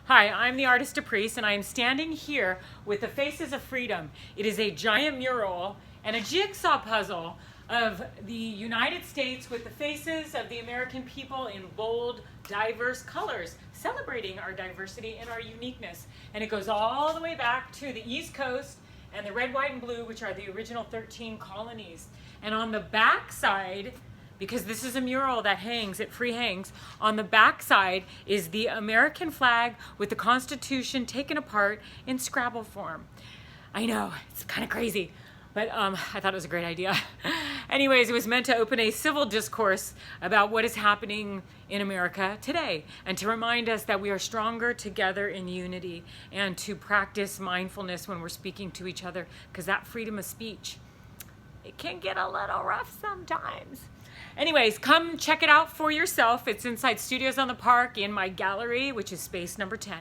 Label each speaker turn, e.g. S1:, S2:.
S1: Hi, I'm the artist Deprise, and I am standing here with the Faces of Freedom. It is a giant mural and a jigsaw puzzle of the United States with the faces of the American people in bold, diverse colors, celebrating our diversity and our uniqueness. And it goes all the way back to the East Coast and the red, white, and blue, which are the original 13 colonies. And on the back side, because this is a mural that hangs, it free hangs, on the back side is the American flag with the Constitution taken apart in Scrabble form. I know, it's kind of crazy, but I thought it was a great idea. Anyways, it was meant to open a civil discourse about what is happening in America today, and to remind us that we are stronger together in unity, and to practice mindfulness when we're speaking to each other, because that freedom of speech, it can get a little rough sometimes. Anyways, come check it out for yourself. It's inside Studios on the Park in my gallery, which is space number 10.